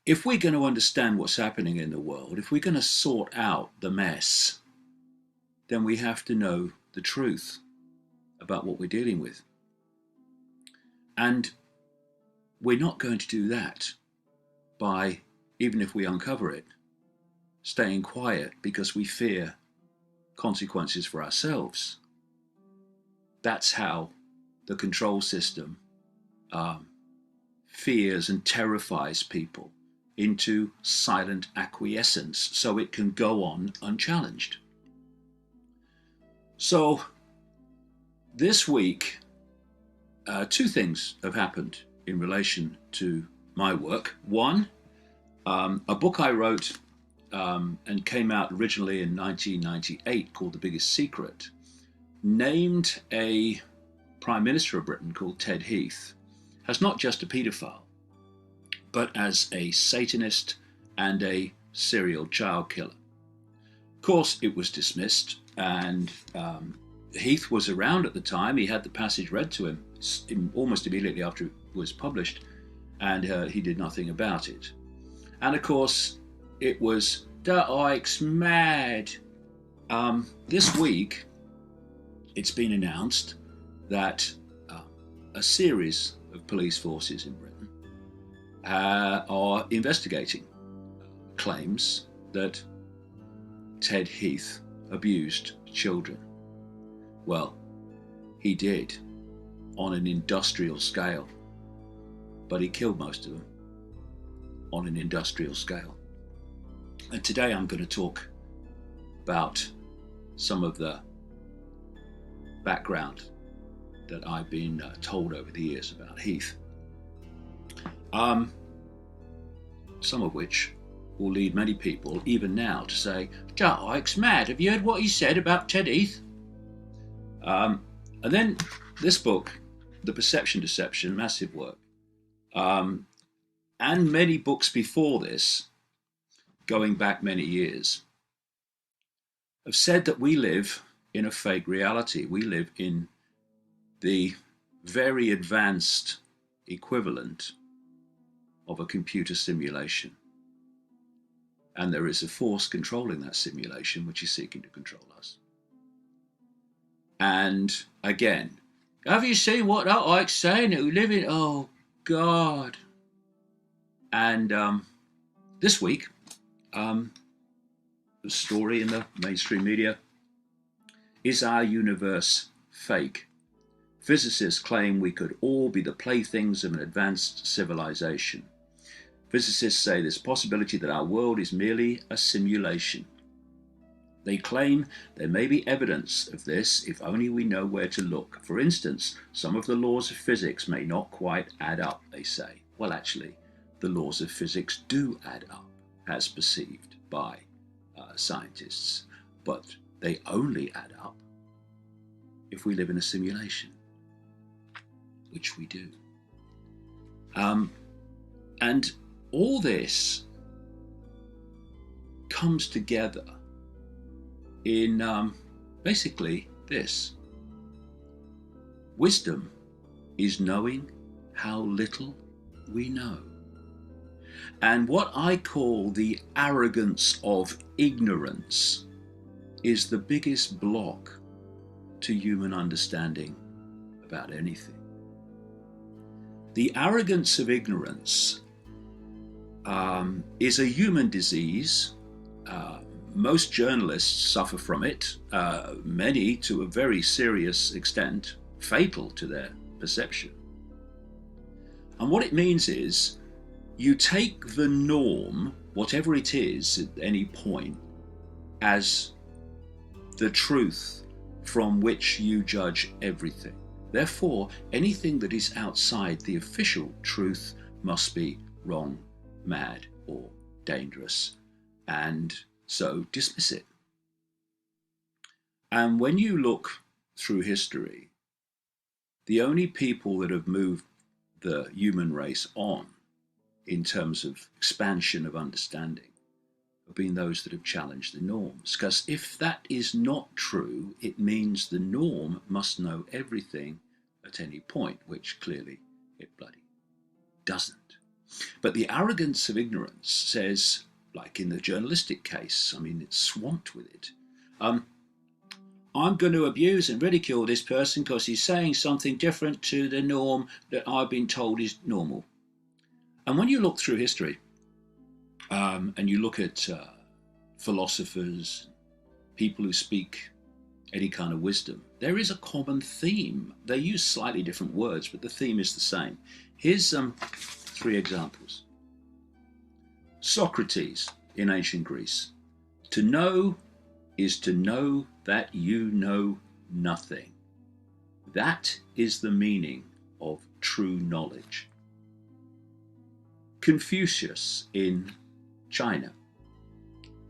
if we're going to understand what's happening in the world, if we're going to sort out the mess, then we have to know the truth about what we're dealing with. And we're not going to do that by, even if we uncover it, staying quiet because we fear consequences for ourselves. That's how the control system fears and terrifies people into silent acquiescence so it can go on unchallenged. So this week, two things have happened in relation to my work. One, a book I wrote and came out originally in 1998 called The Biggest Secret, named a Prime Minister of Britain called Ted Heath as not just a paedophile, but as a Satanist and a serial child killer. Of course, it was dismissed, and Heath was around at the time. He had the passage read to him almost immediately after it was published, and he did nothing about it. And of course, it was, Icke's mad. This week, it's been announced that a series of police forces in Britain are investigating claims that Ted Heath abused children. Well, he did on an industrial scale, but he killed most of them on an industrial scale. And today I'm going to talk about some of the background that I've been told over the years about Heath. Some of which will lead many people, even now, to say, Icke's mad. Have you heard what he said about Ted Heath? And then this book, The Perception Deception, massive work, and many books before this, going back many years, have said that we live in a fake reality. We live in the very advanced equivalent of a computer simulation. And there is a force controlling that simulation which is seeking to control us. And again, have you seen what that Ike's saying? That we live in, oh God. And this week, the story in the mainstream media, is our universe fake? Physicists claim we could all be the playthings of an advanced civilization. Physicists say there's a possibility that our world is merely a simulation. They claim there may be evidence of this if only we know where to look. For instance, some of the laws of physics may not quite add up, they say. Well, actually, the laws of physics do add up, as perceived by scientists, but they only add up if we live in a simulation, which we do. And all this comes together in basically this. Wisdom is knowing how little we know. And what I call the arrogance of ignorance is the biggest block to human understanding about anything. The arrogance of ignorance is a human disease. Most journalists suffer from it, many to a very serious extent, fatal to their perception. And what it means is you take the norm, whatever it is at any point, as the truth from which you judge everything. Therefore, anything that is outside the official truth must be wrong, mad, or dangerous, and so dismiss it. And when you look through history, the only people that have moved the human race on in terms of expansion of understanding have been those that have challenged the norms. Because if that is not true, it means the norm must know everything at any point, which clearly it bloody doesn't. But the arrogance of ignorance says, like in the journalistic case, I mean, it's swamped with it. I'm going to abuse and ridicule this person because he's saying something different to the norm that I've been told is normal. And when you look through history, and you look at philosophers, people who speak any kind of wisdom, there is a common theme. They use slightly different words, but the theme is the same. Here's 3 examples. Socrates in ancient Greece. To know is to know that you know nothing. That is the meaning of true knowledge. Confucius in China.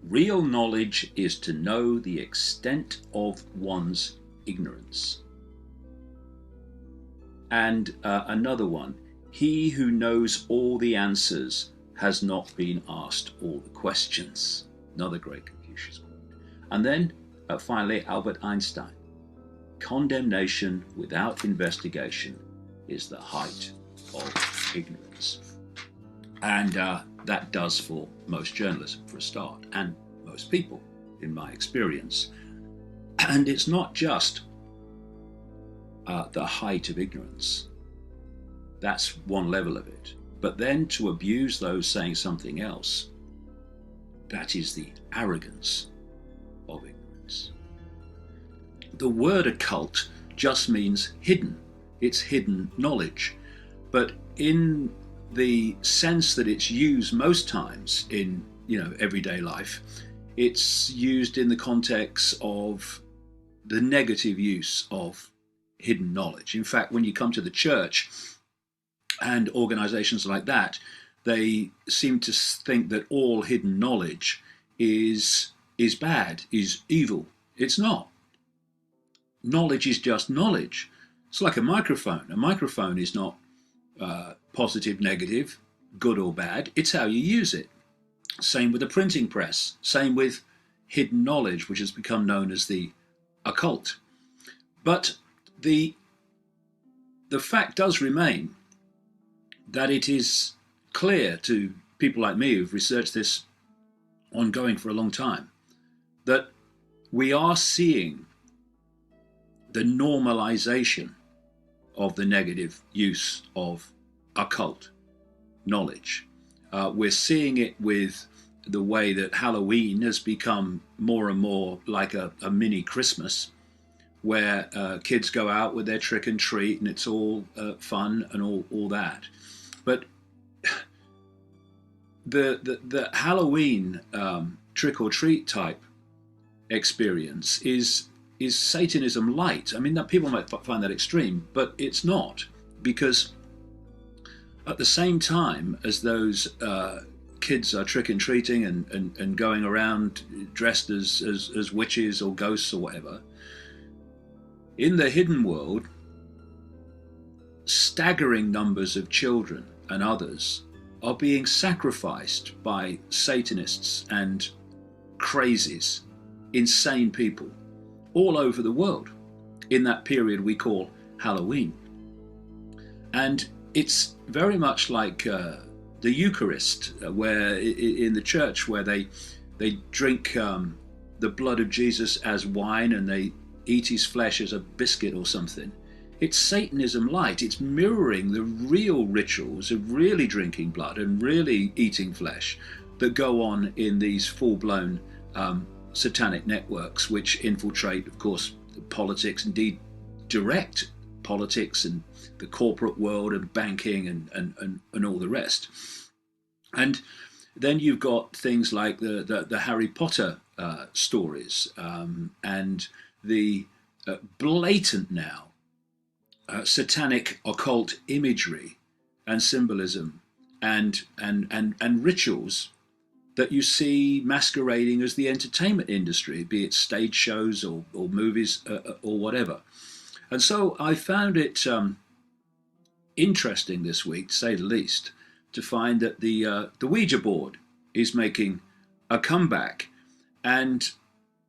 Real knowledge is to know the extent of one's ignorance. And another one, he who knows all the answers has not been asked all the questions. Another great Confucius quote. And then finally, Albert Einstein. Condemnation without investigation is the height of ignorance. And that does for most journalism, for a start, and most people, in my experience. And it's not just the height of ignorance. That's one level of it. But then to abuse those saying something else, that is the arrogance of ignorance. The word occult just means hidden. It's hidden knowledge. But in the sense that it's used most times in everyday life, it's used in the context of the negative use of hidden knowledge. In fact, when you come to the church and organizations like that, they seem to think that all hidden knowledge is bad, is evil. It's not. Knowledge is just knowledge. It's like a microphone. A microphone is not positive, negative, good or bad. It's how you use it. Same with the printing press. Same with hidden knowledge, which has become known as the occult. But the fact does remain that it is clear to people like me who've researched this ongoing for a long time that we are seeing the normalization of the negative use of occult knowledge. We're seeing it with the way that Halloween has become more and more like a mini Christmas, where kids go out with their trick and treat and it's all fun and all that. But the Halloween trick or treat type experience is Satanism light. I mean, that people might find that extreme, but it's not, because at the same time as those kids are trick and treating and going around dressed as witches or ghosts or whatever, in the hidden world, staggering numbers of children and others are being sacrificed by Satanists and crazies, insane people, all over the world in that period we call Halloween. And it's very much like the Eucharist, where in the church, where they drink the blood of Jesus as wine and they eat his flesh as a biscuit or something. It's Satanism light. It's mirroring the real rituals of really drinking blood and really eating flesh that go on in these full-blown satanic networks, which infiltrate, of course, politics, indeed direct politics and the corporate world and banking and all the rest. And then you've got things like the Harry Potter stories and the blatant now satanic occult imagery and symbolism and rituals that you see masquerading as the entertainment industry, be it stage shows or movies or whatever. And so I found it interesting this week, to say the least, to find that the Ouija board is making a comeback. And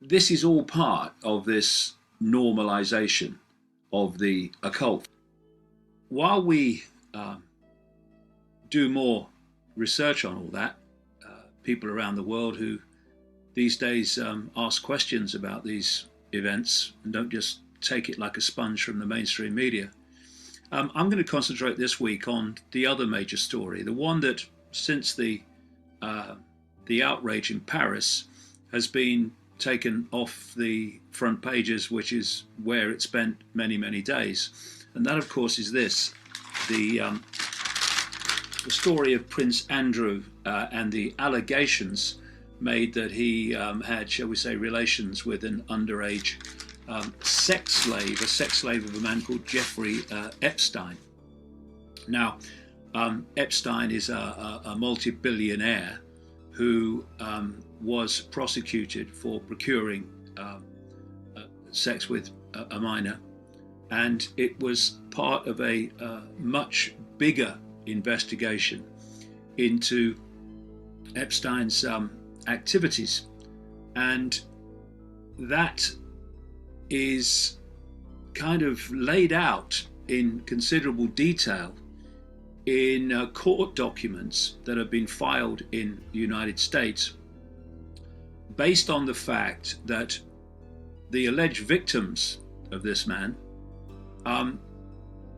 this is all part of this normalization of the occult. While we do more research on all that. People around the world who these days ask questions about these events and don't just take it like a sponge from the mainstream media. I'm going to concentrate this week on the other major story, the one that since the outrage in Paris has been taken off the front pages, which is where it spent many, many days. And that, of course, is this, the story of Prince Andrew and the allegations made that he had, shall we say, relations with an underage sex slave of a man called Jeffrey Epstein. Now, Epstein is a multi-billionaire who was prosecuted for procuring sex with a minor, and it was part of a much bigger investigation into Epstein's activities, and that is kind of laid out in considerable detail in court documents that have been filed in the United States, based on the fact that the alleged victims of this man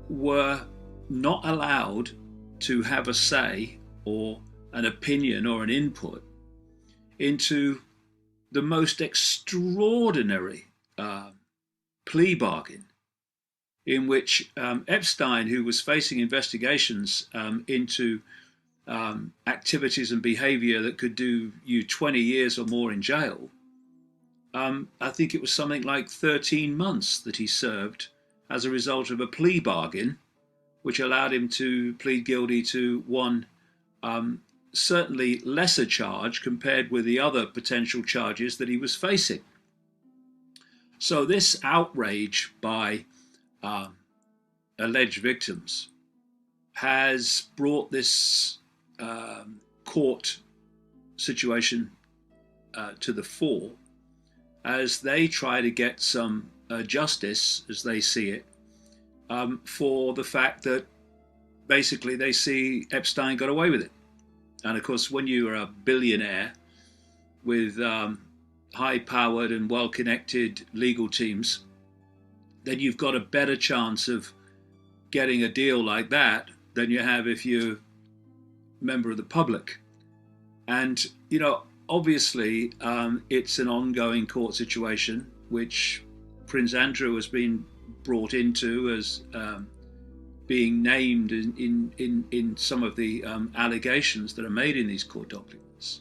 were not allowed to have a say or an opinion or an input into the most extraordinary plea bargain in which Epstein, who was facing investigations into activities and behavior that could do you 20 years or more in jail, I think it was something like 13 months that he served as a result of a plea bargain, which allowed him to plead guilty to one certainly lesser charge compared with the other potential charges that he was facing. So this outrage by alleged victims has brought this court situation to the fore as they try to get some justice, as they see it, for the fact that basically they see Epstein got away with it. And of course, when you are a billionaire with high-powered and well-connected legal teams, then you've got a better chance of getting a deal like that than you have if you're a member of the public. And, you know, obviously it's an ongoing court situation, which Prince Andrew has been brought into as being named in some of the allegations that are made in these court documents.